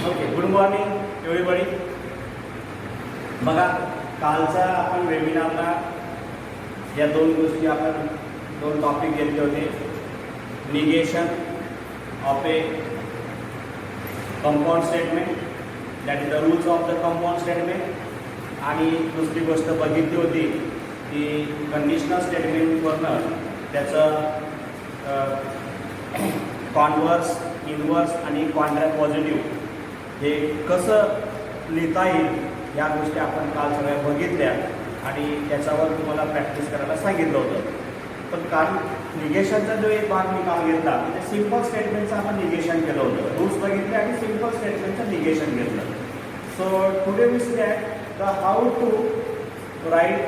Okay, good morning everybody. बघा, कालचा आपण वेबिनारला या दोन गोष्टी आपण दोन टॉपिक घेतले होते. Negation of A compound statement, that is the rules of the compound statement. आणि दुसरी गोष्ट बघितली होती की कंडिशनल स्टेटमेंटवरनं त्याचं कॉन्व्हर्स, इनव्हर्स आणि कॉन्ट्रा पॉझिटिव्ह हे कसं लिहिता येईल या गोष्टी आपण काल सगळ्या बघितल्या आणि त्याच्यावर तुम्हाला प्रॅक्टिस करायला सांगितलं होतं. पण काल निगेशनचा जो एक भाग मी काल घेतला म्हणजे सिम्पल स्टेटमेंटचं आपण निगेशन केलं होतं. रूल्स बघितले आणि सिम्पल स्टेटमेंटचं निगेशन घेतलं. So today we see that the how to write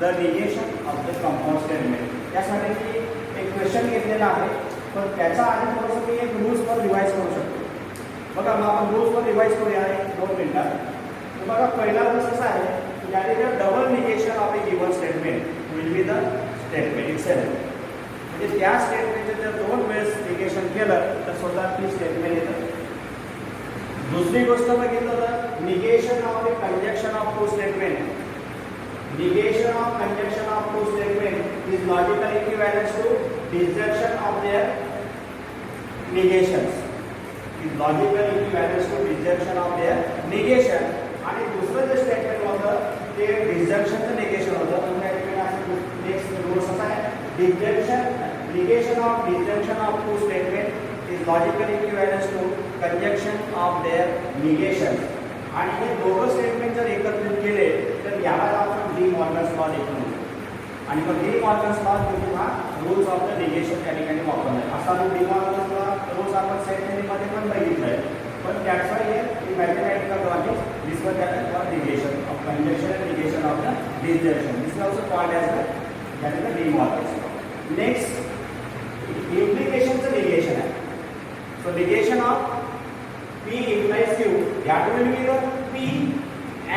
the negation of the compound statement. त्यासाठी मी एक क्वेश्चन घेतलेला आहे, पण त्याचा आधी थोडंसं मी एक रूल्सवर रिवाईज करू शकतो. बघा, मग आपण रूल्सवर रिवाईज करूया एक 2 मिनिटात. तर बघा, पहिला रूल्स असा आहे की that is the double negation of A given statement will be the statement itself. म्हणजे त्या स्टेटमेंटचं जर 2 वेळेस निगेशन केलं तर स्वतः ती स्टेटमेंट येतं. दुसरी गोष्ट बघितलं तर negation of A conjunction of 2 statement. Negation of conjunction of 2 statement is logical equivalence to disjunction of their negations. Is logical equivalence to disjunction of their negation. आणि दुसरं जे स्टेटमेंट होतं ते डिसजंक्शनचं निगेशन होतं. नेक्स्ट रूल्स असा आहे, disjunction negation of disjunction of 2 statement is logical equivalence to conjunction of their negation. आणि हे दोघं स्टेटमेंट जर एकत्रित केले तर याला आपण डी मॉर्गन्स लॉ देखील म्हणतो. आणि मग डी मॉर्गन्स लॉ किंवा रूल्स ऑफ द निगेशन त्या ठिकाणी वापरला आहे. असा डी मॉर्गन्स लॉ रूल्स आपण सेंटेन्समध्ये पण बघितलं आहे, पण त्याचा हे mathematical law is this or that negation of conjunction and negation of the disjunction. This is also called as that is the de Morgan's law. Next इम्प्लिकेशनचं निगेशन आहे. So negation of P implies Q, that will be the P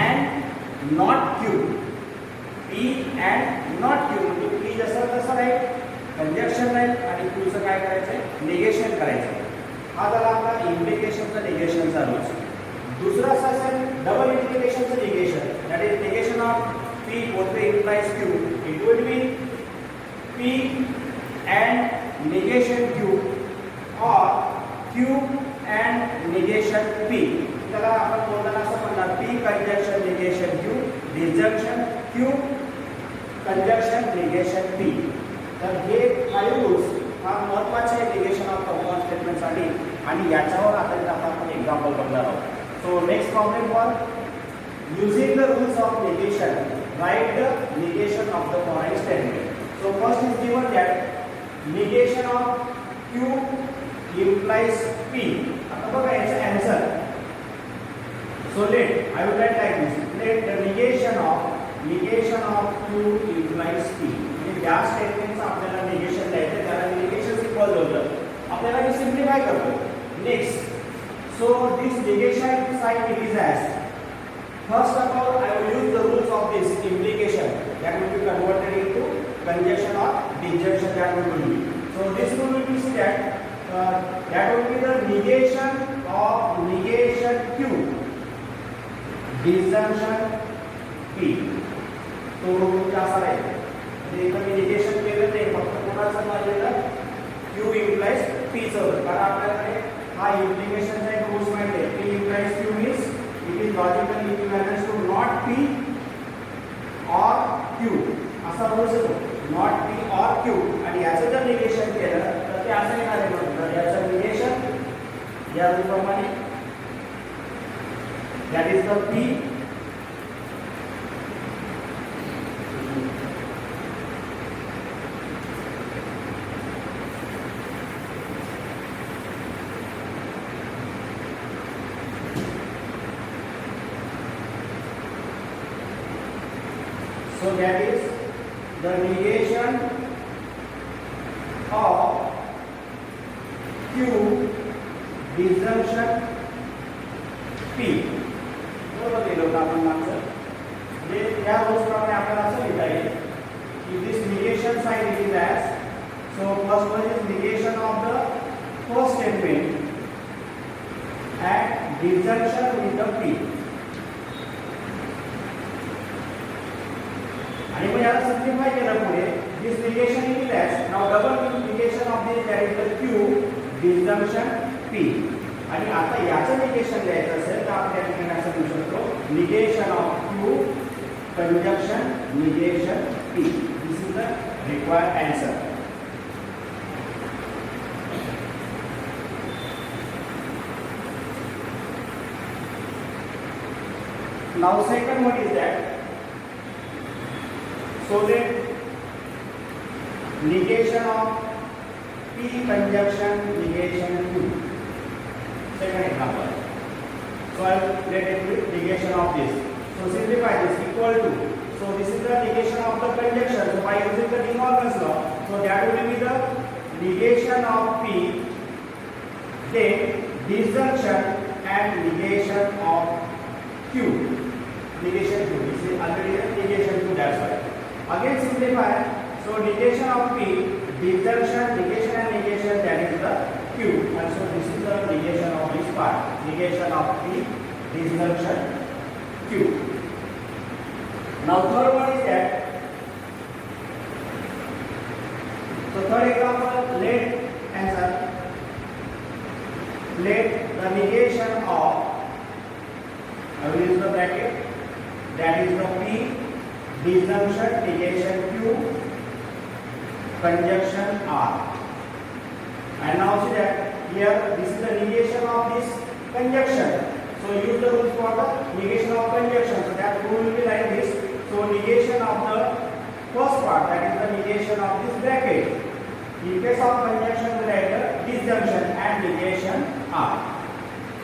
and not Q. P and not Q म्हणजे P जसं तसं राहील, conjunction राहील आणि Q चं काय करायचं, negation करायचं. हा झाला आपला इम्प्लिकेशनचा निगेशनचा रूल्स. दुसरा असा असेल डबल इम्प्लिकेशनचं negation, that is negation of P both implies Q. It will be P and negation Q or Q and negation P. त्याला आपण बोलताना असं म्हणणार P conjunction negation Q, disjunction Q conjunction negation P. तर हे 5 rules हा महत्त्वाचे negation of compound स्टेटमेंटसाठी आणि याच्यावर आधारित आपण एक्झाम्पल बघणार आहोत. So next problem for using the rules of negation, write the negation of the following statement. So first is given that negation of Q implies P. आता बघा याचा answer. So let I would write like this. Let the negation of Q implies P. म्हणजे ज्या स्टेटमेंटचं आपल्याला negation द्यायचं त्याला negation sequel होतं. आपल्याला हे सिम्प्लिफाय करतो. Next, so this negation sign it is as first of all I will use the rules of this implication that will be converted into conjunction or disjunction that will be. So this rule will be that that will be the negation of negation Q, disjunction P. तो क्या असा आहे म्हणजे इथं मी negation केलं नाही, फक्त कोणाचं माझ्याला Q implies P चं होतं. कारण आपल्याकडे हा इम्प्लिकेशनचा एक रूल्स माहिती आहे. P implies Q means it is logical equivalence to not P or Q. असा रूल्स येतो, not P or Q. आणि याचं जर निगेशन केलं तर ते असं येणार आहे. तर याचं निगेशन या रूपाप्रमाणे that is the P so that is the negation of Q disjunction P. बरोबर लिहिलं होतं आपण मागचं. म्हणजे या रूल्सप्रमाणे आपल्याला असं लिहिता येईल की this negation sign it is as. So first one is negation of the first statement and disjunction with the P. आणि मग याला सिम्प्लिफाय केलं पुढे this negation is lash now double negation of this that is the Q disjunction P. आणि आता याचं negation द्यायचं असेल तर आपण या ठिकाणी असं लिहू शकतो negation of Q conjunction negation P. This is the required answer. Now second one is that so that negation of P conjunction negation Q. Second example. So I will let it with negation of this. So simplify this equal to. So this is the negation of the conjunction. So by using the De Morgan's law, so that will be the negation of P, then disjunction and negation of Q. Negation Q. This is already the negation Q. That's why. Again simplify. So negation of P, disjunction, negation and negation. That is the Q. And so this is the negation of this part. Negation of P, disjunction Q. Now third one is that. So third example, let answer. Let the negation of, I will use the bracket, that is the P disjunction negation Q conjunction R. And now see that here this is the negation of this conjunction. So use the rules for the negation of conjunction. So that rule will be like this. So negation of the first part, that is the negation of this bracket. In case of conjunction, we write the disjunction and negation R.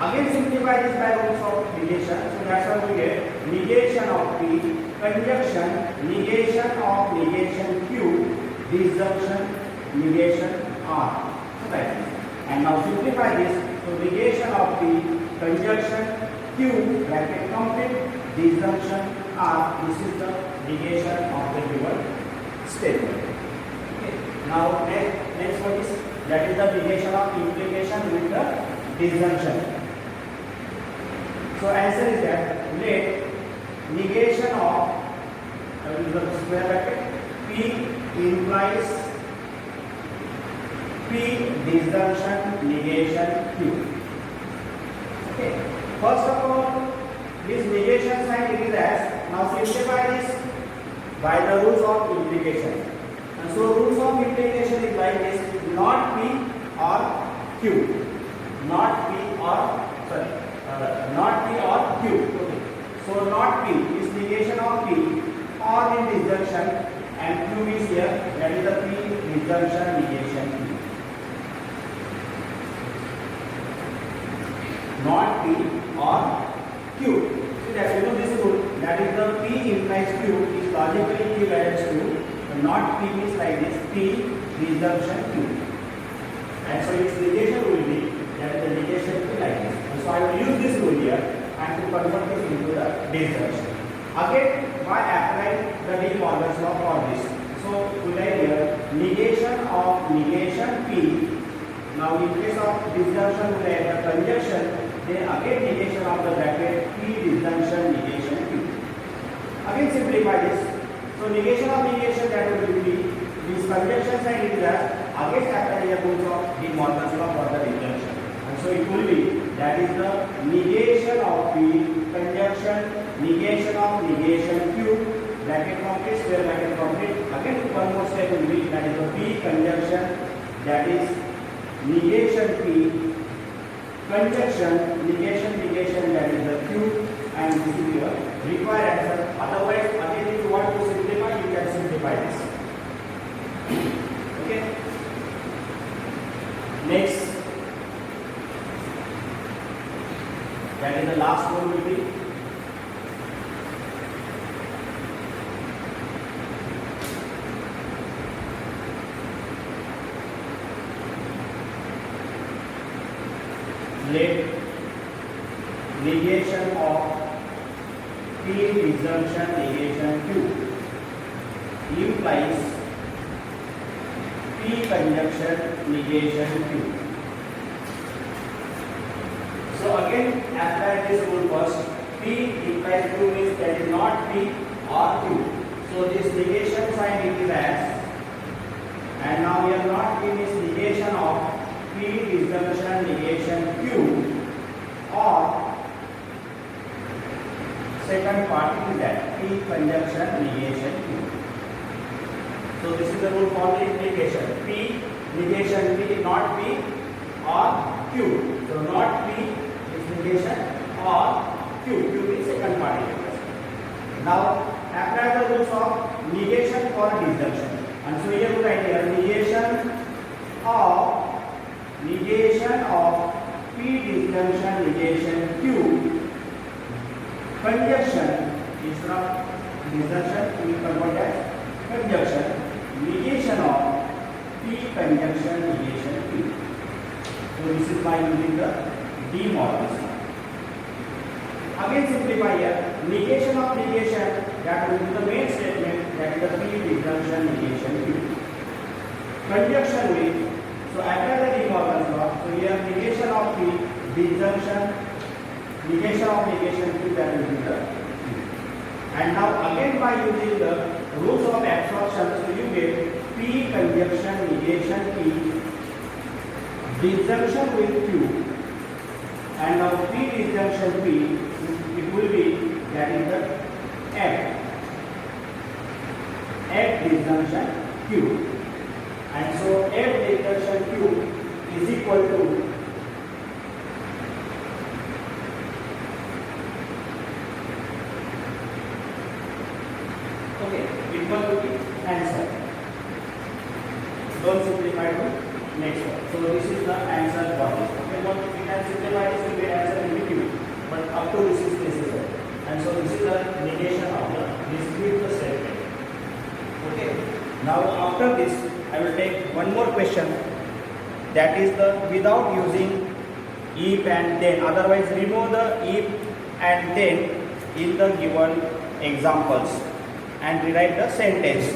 Again simplify this by rules of negation. So that's how we get negation of P, conjunction, negation of negation Q, disjunction, negation R. So that is. And now simplify this. So negation of P, conjunction Q, bracket complete, disjunction R. This is the negation of the given statement. Okay. Now next one is that is the negation of implication with the disjunction. So answer is that let negation of square bracket P implies P disjunction negation Q. Okay. First of all, this negation sign it is as, now simplify this by the rules of implication. And so rules of implication is like this: not P or Q, not P or not P or Q. Okay. So not P is negation of P or in disjunction, and Q is here, that is the P disjunction negation Q. Not P or Q. So that you know this rule, that is the P implies Q is logically equivalent to not P means like this, P disjunction Q. And so its negation will be that the negation will be like this. And so I will use this rule here and to convert this into the disjunction. Again, by applying the De Morgan's law for this. So we write here negation of negation P. Now in case of disjunction we write the conjunction, then again negation of the bracket P disjunction negation Q. Again simplify this. So negation of negation, that will be this conjunction sign is as against applying the rules of De Morgan's law for the disjunction. And so it will be that is the negation of P conjunction negation of negation Q, bracket complete, square bracket complete. Again one more step will be that is the P conjunction, that is negation P conjunction negation, that is the Q, and this is your required answer. Otherwise, again if you want to simplify, you can simplify this. Okay. Next, that is the last one will be let negation of P disjunction negation Q implies P conjunction negation Q. So again as Q means that is not P or Q. So this negation sign it is as, and now we are not P means negation of P disjunction negation Q, or second part is that P conjunction negation Q. So this is the rule for the negation. P negation P, not P or Q. So not P is negation or Q. Q is second particle. Now apply the rules of negation for disjunction. And so here we write here negation of P disjunction negation Q. Conjunction instead of disjunction we convert as conjunction. Negation of P conjunction negation Q. So this is by using the De Morgan's law. Again simplify here. Negation of negation, that will be the main statement, that is the P disjunction negation Q. Conjunction with, so apply the De Morgan's law. So here negation of P disjunction, negation of negation Q, that will be the Q. And now again by using the rules of absorption, so you get P conjunction negation P disjunction with Q, and now P disjunction P, it will be that is the F disjunction Q, and so F disjunction Q is equal to equal to the answer. Don't simplify to next one. So this is the answer for this. Okay, what we can simplify this to get answer in between, but up to this is necessary. And so this is the negation of the discrete statement. Okay. Now after this, I will take one more question. That is the without using if and then. Otherwise, remove the if and then in the given examples and rewrite the sentence.